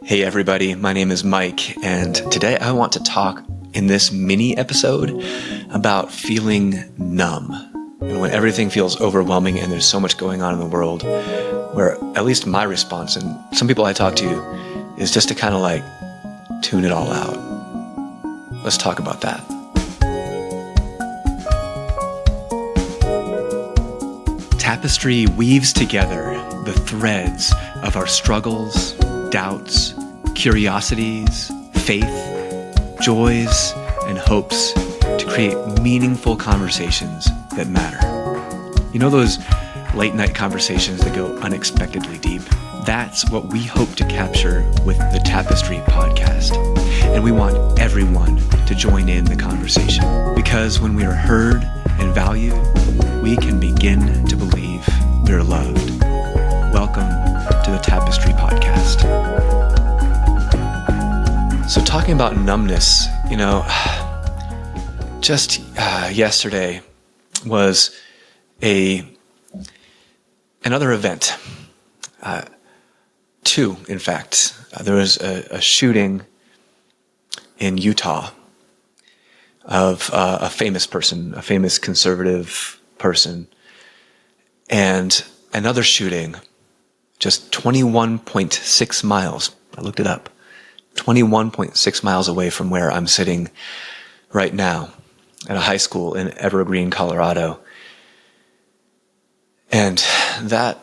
Hey everybody, my name is Mike, and today I want to talk in this mini episode about feeling numb. And when everything feels overwhelming and there's so much going on in the world, where at least my response, and some people I talk to, is just to kind of like tune it all out. Let's talk about that. Tapestry weaves together the threads of our struggles, doubts, curiosities, faith, joys, and hopes to create meaningful conversations that matter. You know those late night conversations that go unexpectedly deep? That's what we hope to capture with the Tapestry Podcast. And we want everyone to join in the conversation. Because when we are heard and valued, we can begin to believe we're loved. Welcome to the Tapestry Podcast. So talking about numbness, just yesterday was another event. Two, in fact. There was a shooting in Utah of a famous person, a famous conservative person, and another shooting just 21.6 miles. I looked it up. 21.6 miles away from where I'm sitting right now at a high school in Evergreen, Colorado. And that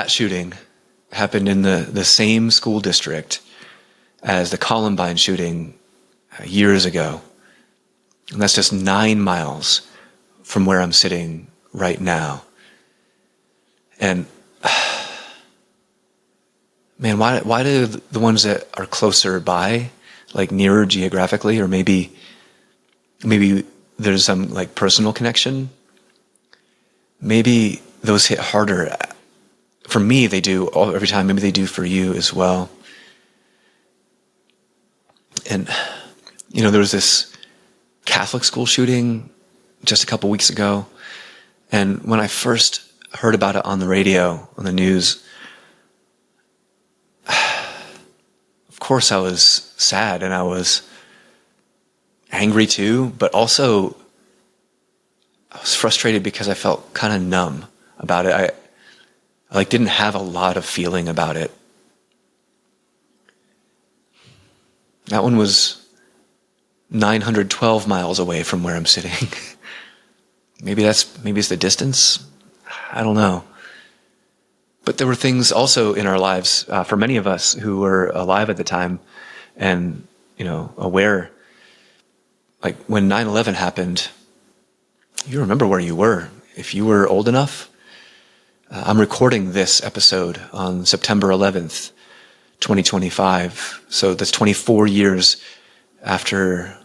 shooting happened in the same school district as the Columbine shooting years ago. And that's just 9 miles from where I'm sitting right now. And man, why do the ones that are closer by, like nearer geographically, or maybe there's some like personal connection, maybe those hit harder. For me, they do every time. Maybe they do for you as well. And, there was this Catholic school shooting just a couple weeks ago. And when I first heard about it on the radio, on the news, of course I was sad and I was angry too, but also I was frustrated because I felt kind of numb about it. I didn't have a lot of feeling about it. That one was 912 miles away from where I'm sitting. Maybe it's the distance. I don't know. But there were things also in our lives, for many of us who were alive at the time and, aware. Like when 9/11 happened, you remember where you were. If you were old enough, I'm recording this episode on September 11th, 2025. So that's 24 years after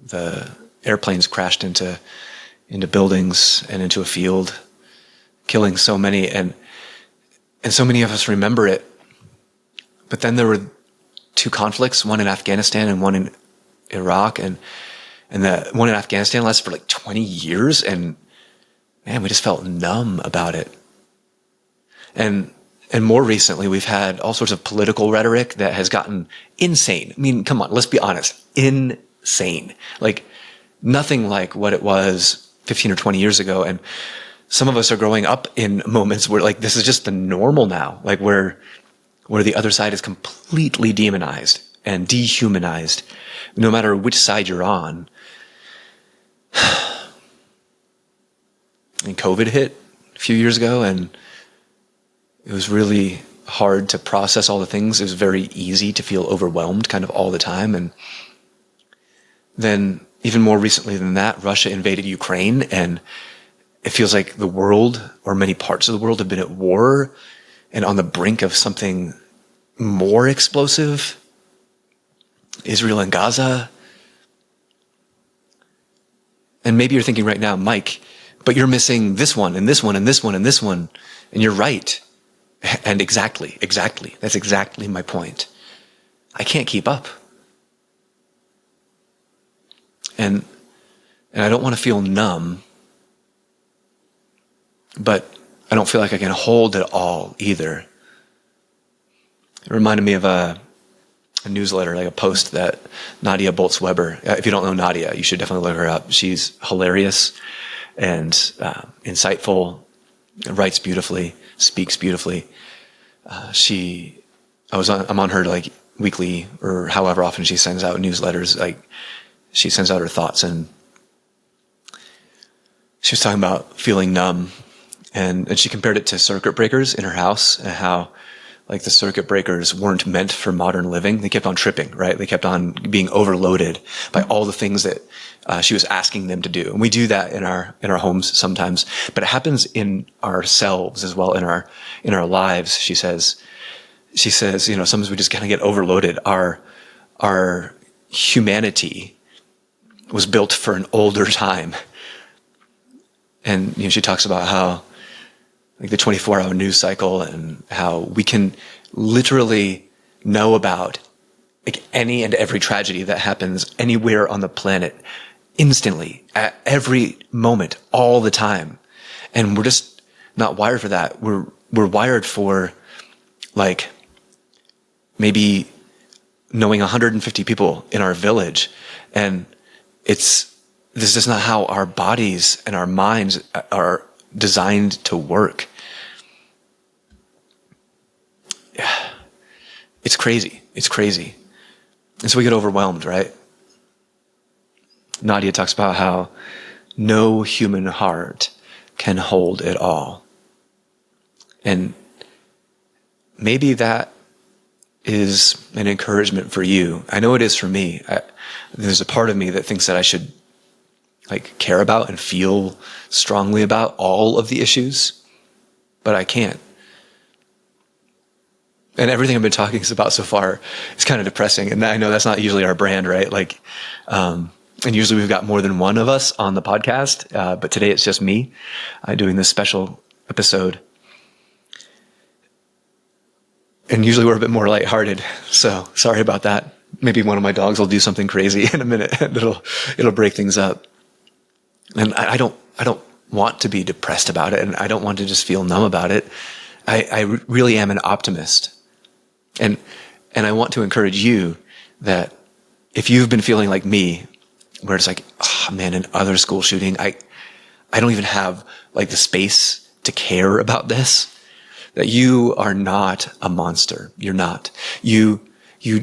the airplanes crashed into buildings and into a field, killing so many. And so many of us remember it. But then there were two conflicts, one in Afghanistan and one in Iraq. And the one in Afghanistan lasted for like 20 years. And man, we just felt numb about it. And more recently, we've had all sorts of political rhetoric that has gotten insane. I mean, come on, let's be honest. Insane. Like nothing like what it was 15 or 20 years ago. And some of us are growing up in moments where like this is just the normal now, like where the other side is completely demonized and dehumanized, no matter which side you're on. And COVID hit a few years ago, and it was really hard to process all the things. It was very easy to feel overwhelmed kind of all the time. And then even more recently than that, Russia invaded Ukraine, and it feels like the world, or many parts of the world, have been at war and on the brink of something more explosive. Israel and Gaza. And maybe you're thinking right now, Mike, but you're missing this one and this one and this one and this one. And you're right. And exactly. That's exactly my point. I can't keep up. And I don't want to feel numb, but I don't feel like I can hold it all either. It reminded me of newsletter, like a post that Nadia Bolz-Weber, if you don't know Nadia, you should definitely look her up. She's hilarious and insightful, writes beautifully, speaks beautifully. I'm on her like weekly or however often she sends out newsletters. Like she sends out her thoughts, and she was talking about feeling numb, and she compared it to circuit breakers in her house, and how like the circuit breakers weren't meant for modern living. They kept on tripping, right? They kept on being overloaded by all the things that she was asking them to do. And we do that in our homes sometimes, but it happens in ourselves as well, in our lives. She says, sometimes we just kind of get overloaded. Our humanity was built for an older time. And, she talks about how like the 24-hour news cycle, and how we can literally know about like any and every tragedy that happens anywhere on the planet instantly, at every moment, all the time. And we're just not wired for that. We're wired for like maybe knowing 150 people in our village. And this is just not how our bodies and our minds are designed to work. It's crazy. It's crazy. And so we get overwhelmed, right? Nadia talks about how no human heart can hold it all. And maybe that is an encouragement for you. I know it is for me. There's a part of me that thinks that I should like care about and feel strongly about all of the issues, but I can't. And everything I've been talking about so far is kind of depressing. And I know that's not usually our brand, right? Like, and usually we've got more than one of us on the podcast, but today it's just me doing this special episode. And usually we're a bit more lighthearted, so sorry about that. Maybe one of my dogs will do something crazy in a minute, and it'll break things up. And I don't want to be depressed about it, and I don't want to just feel numb about it. I really am an optimist. And I want to encourage you that if you've been feeling like me, where it's like, oh man, another school shooting, I don't even have like the space to care about this, that you are not a monster. You're not. You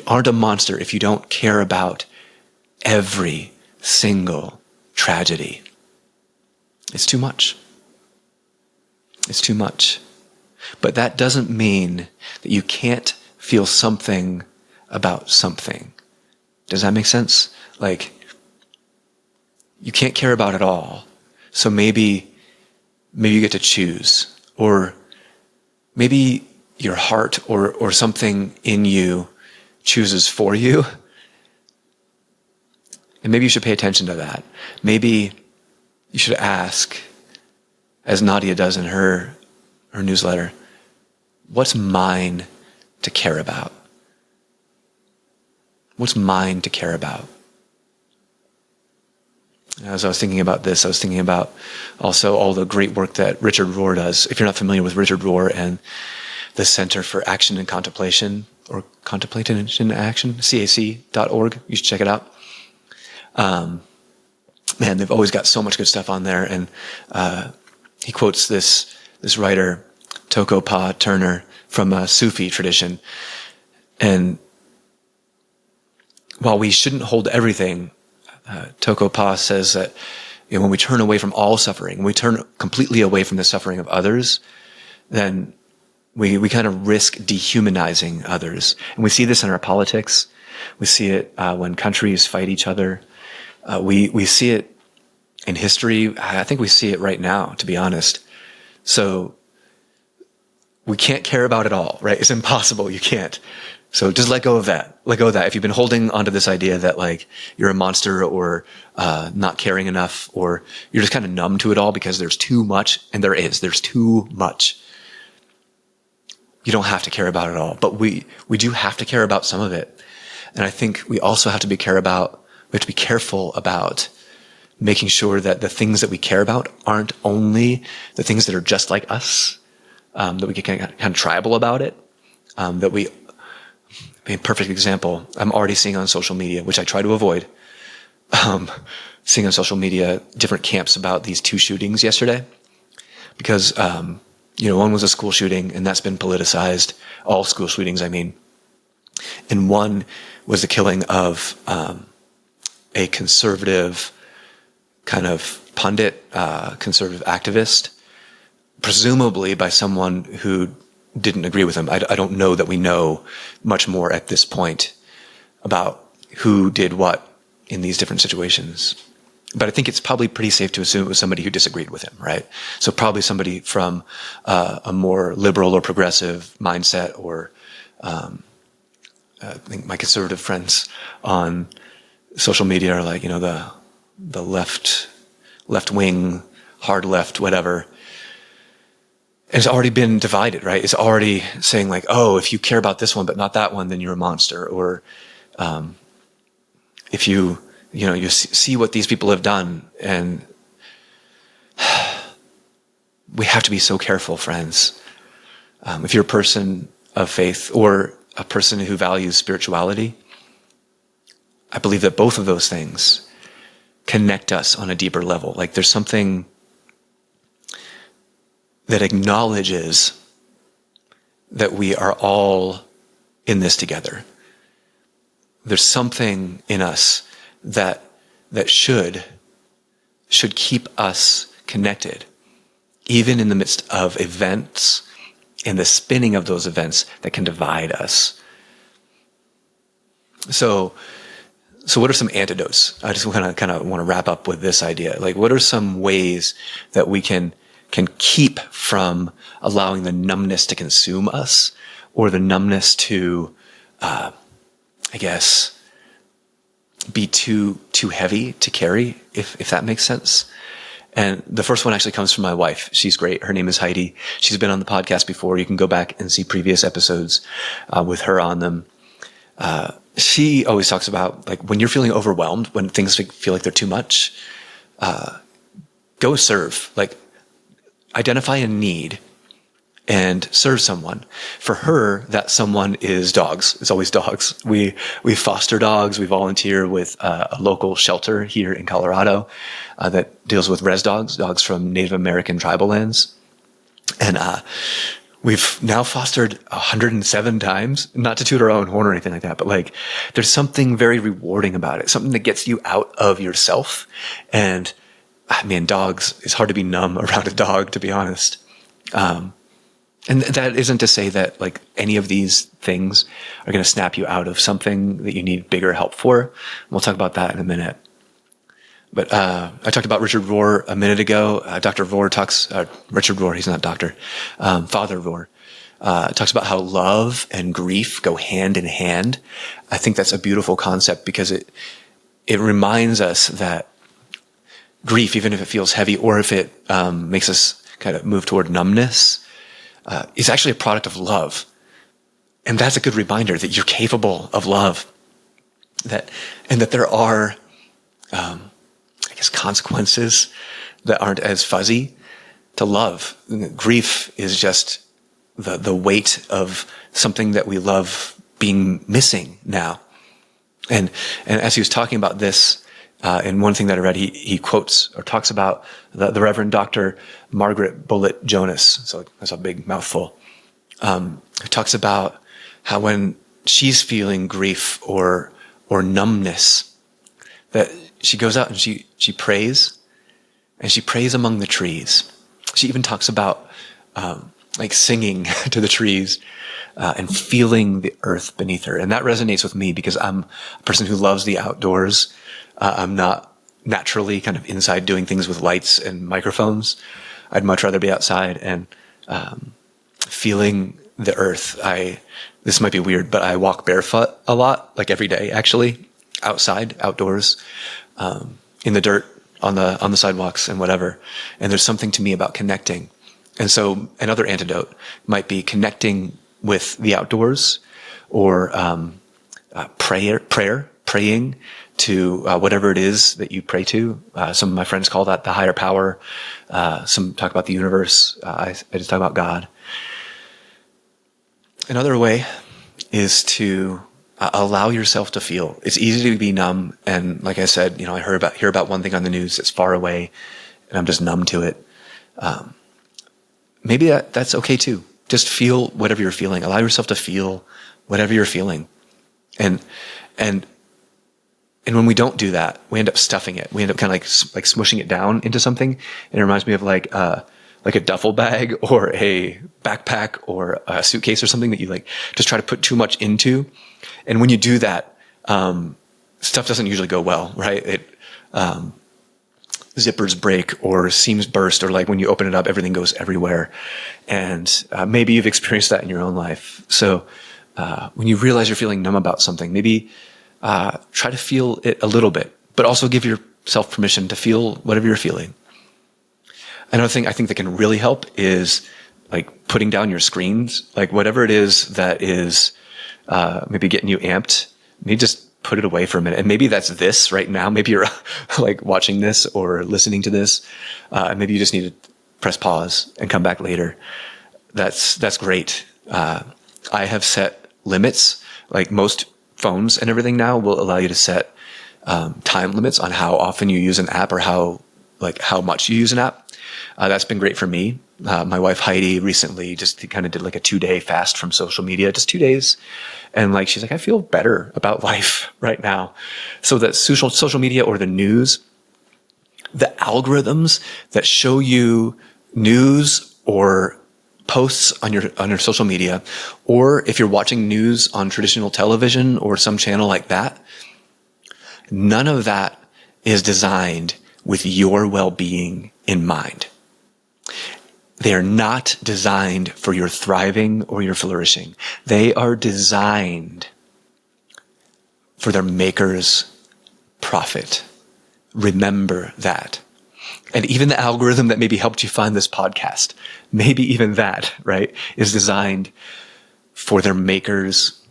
aren't a monster if you don't care about every single tragedy. It's too much. It's too much. But that doesn't mean that you can't feel something about something. Does that make sense? Like, you can't care about it all. So maybe you get to choose, or maybe your heart or something in you chooses for you. And maybe you should pay attention to that. Maybe you should ask, as Nadia does in her newsletter, what's mine to care about? What's mine to care about? As I was thinking about this, I was thinking about also all the great work that Richard Rohr does. If you're not familiar with Richard Rohr and the Center for Action and Contemplation, or Contemplation Action, CAC.org, you should check it out. Man, they've always got so much good stuff on there. And he quotes this writer, Toko Turner, from a Sufi tradition. And while we shouldn't hold everything, Toko says that when we turn away from all suffering, when we turn completely away from the suffering of others, then we kind of risk dehumanizing others. And we see this in our politics. We see it when countries fight each other. We see it in history. I think we see it right now, to be honest. So we can't care about it all, right? It's impossible. You can't. So just let go of that. Let go of that. If you've been holding onto this idea that like you're a monster, or not caring enough, or you're just kind of numb to it all because there's too much, and there's too much. You don't have to care about it all, but we do have to care about some of it. And I think we also have to be careful about making sure that the things that we care about aren't only the things that are just like us, that we get kind of tribal about it, that we perfect example, I'm already seeing on social media, which I try to avoid, seeing on social media different camps about these 2 shootings yesterday. Because, one was a school shooting, and that's been politicized. All school shootings, I mean. And one was the killing of a conservative kind of pundit, conservative activist, presumably by someone who didn't agree with him. I don't know that we know much more at this point about who did what in these different situations. But I think it's probably pretty safe to assume it was somebody who disagreed with him, right? So probably somebody from a more liberal or progressive mindset, or I think my conservative friends on social media are like, the left wing, hard left, whatever. And it's already been divided, right? It's already saying like, oh, if you care about this one but not that one, then you're a monster. Or if you see what these people have done. And we have to be so careful, friends. If you're a person of faith or a person who values spirituality, I believe that both of those things connect us on a deeper level. Like there's something that acknowledges that we are all in this together. There's something in us that should keep us connected, even in the midst of events and the spinning of those events that can divide us. So what are some antidotes? I just kind of want to wrap up with this idea. Like, what are some ways that we can keep from allowing the numbness to consume us, or the numbness to, be too heavy to carry, if that makes sense? And the first one actually comes from my wife. She's great. Her name is Heidi. She's been on the podcast before. You can go back and see previous episodes with her on them. She always talks about, like, when you're feeling overwhelmed, when things feel like they're too much, go serve. Like, identify a need and serve someone. For her, that someone is dogs. It's always dogs. We foster dogs. We volunteer with a local shelter here in Colorado that deals with res dogs from Native American tribal lands. And we've now fostered 107 times, not to toot our own horn or anything like that, but like there's something very rewarding about it, something that gets you out of yourself. And dogs, it's hard to be numb around a dog, to be honest. And that isn't to say that like any of these things are going to snap you out of something that you need bigger help for. We'll talk about that in a minute. But I talked about Richard Rohr a minute ago. Dr. Rohr talks, Richard Rohr, he's not doctor, Father Rohr, talks about how love and grief go hand in hand. I think that's a beautiful concept because it reminds us that grief, even if it feels heavy or if it makes us kind of move toward numbness, is actually a product of love. And that's a good reminder that you're capable of love. And that there are, consequences that aren't as fuzzy to love. Grief is just the weight of something that we love being missing now. And as he was talking about this, in one thing that I read, he quotes or talks about the Reverend Dr. Margaret Bullitt Jonas. So that's a big mouthful. He talks about how when she's feeling grief or numbness, that she goes out and she prays, and she prays among the trees. She even talks about like singing to the trees and feeling the earth beneath her. And that resonates with me because I'm a person who loves the outdoors. I'm not naturally kind of inside doing things with lights and microphones. I'd much rather be outside and feeling the earth. This might be weird, but I walk barefoot a lot, like every day, actually, outside, outdoors, in the dirt, on the sidewalks and whatever. And there's something to me about connecting. And so another antidote might be connecting with the outdoors, or praying to whatever it is that you pray to. Some of my friends call that the higher power. Some talk about the universe. I just talk about God. Another way is to allow yourself to feel. It's easy to be numb. And like I said, I hear about one thing on the news that's far away and I'm just numb to it. Maybe that's okay too. Just feel whatever you're feeling. Allow yourself to feel whatever you're feeling. And when we don't do that, we end up stuffing it. We end up kind of like smushing it down into something. And it reminds me of like a duffel bag or a backpack or a suitcase or something that you just try to put too much into. And when you do that, stuff doesn't usually go well, right? Zippers break or seams burst, or when you open it up, everything goes everywhere. And maybe you've experienced that in your own life. So when you realize you're feeling numb about something, maybe try to feel it a little bit, but also give yourself permission to feel whatever you're feeling. Another thing I think that can really help is putting down your screens, whatever it is that is maybe getting you amped, maybe just put it away for a minute. And maybe that's this right now. Maybe you're watching this or listening to this. Maybe you just need to press pause and come back later. That's great. I have set limits. Most phones and everything now will allow you to set time limits on how often you use an app or how much you use an app. That's been great for me. My wife Heidi recently just kind of did a 2-day fast from social media, just 2 days. And she's I feel better about life right now. So that social media or the news, the algorithms that show you news or posts on your social media, or if you're watching news on traditional television or some channel like that, none of that is designed with your well-being in mind. They are not designed for your thriving or your flourishing. They are designed for their maker's profit. Remember that. And even the algorithm that maybe helped you find this podcast, maybe even that, right, is designed for their maker's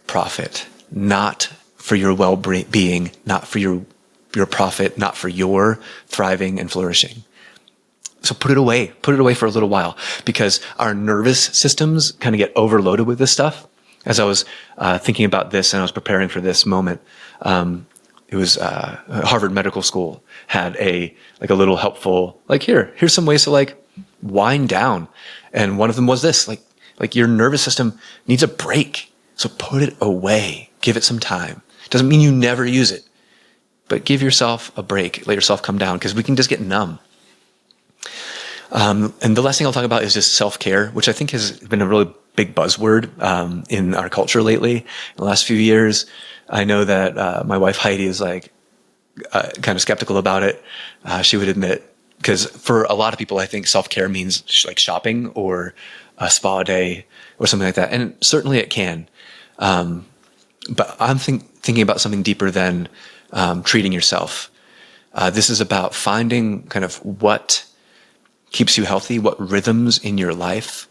profit, not for your well-being, not for your profit, not for your thriving and flourishing. So put it away for a little while, because our nervous systems kind of get overloaded with this stuff. As I was thinking about this and I was preparing for this moment, it was Harvard Medical School had a little helpful, here's some ways to wind down. And one of them was this, your nervous system needs a break. So put it away, give it some time. Doesn't mean you never use it, but give yourself a break, let yourself come down, because we can just get numb. And the last thing I'll talk about is just self-care, which I think has been a really big buzzword in our culture lately. In the last few years, I know that my wife Heidi is kind of skeptical about it. She would admit, because for a lot of people, I think self-care means shopping or a spa day or something like that. And certainly it can. But I'm thinking about something deeper than treating yourself. This is about finding kind of what keeps you healthy, what rhythms in your life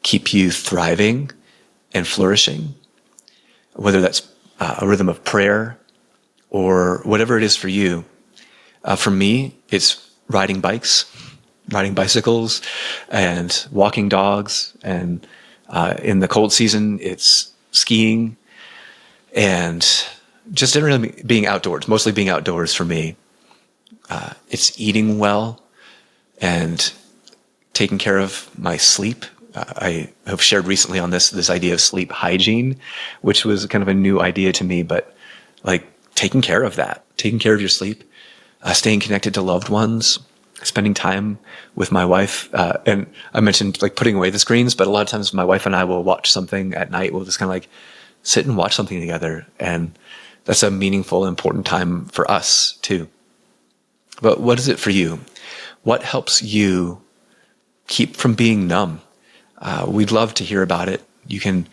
keep you thriving and flourishing, whether that's a rhythm of prayer or whatever it is for you. For me, it's riding bicycles and walking dogs. And in the cold season, it's skiing and just generally being outdoors, mostly being outdoors for me. It's eating well and taking care of my sleep. I have shared recently on this idea of sleep hygiene, which was kind of a new idea to me, but taking care of that, taking care of your sleep, staying connected to loved ones, spending time with my wife. And I mentioned putting away the screens, but a lot of times my wife and I will watch something at night. We'll just kind of sit and watch something together. And that's a meaningful, important time for us too. But what is it for you? What helps you keep from being numb? We'd love to hear about it. You can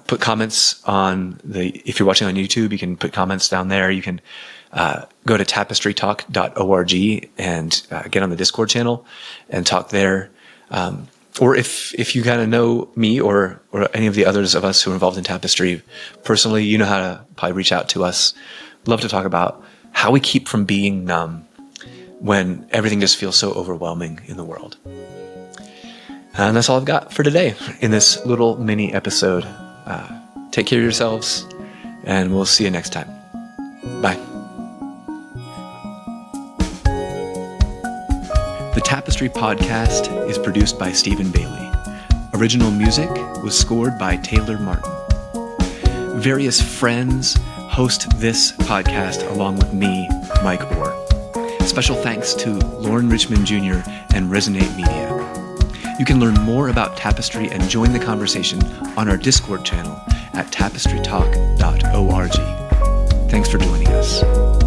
put comments if you're watching on YouTube, you can put comments down there. You can go to tapestrytalk.org and get on the Discord channel and talk there. Or if you kind of know me or any of the others of us who are involved in Tapestry personally, you know how to probably reach out to us. Love to talk about how we keep from being numb when everything just feels so overwhelming in the world. And that's all I've got for today in this little mini episode. Take care of yourselves. and we'll see you next time. Bye. The Tapestry Podcast is produced by Stephen Bailey. Original music was scored by Taylor Martin. Various friends host this podcast along with me, Mike Orr. Special thanks to Lauren Richmond Jr. and Resonate Media. You can learn more about Tapestry and join the conversation on our Discord channel at tapestrytalk.org. Thanks for joining us.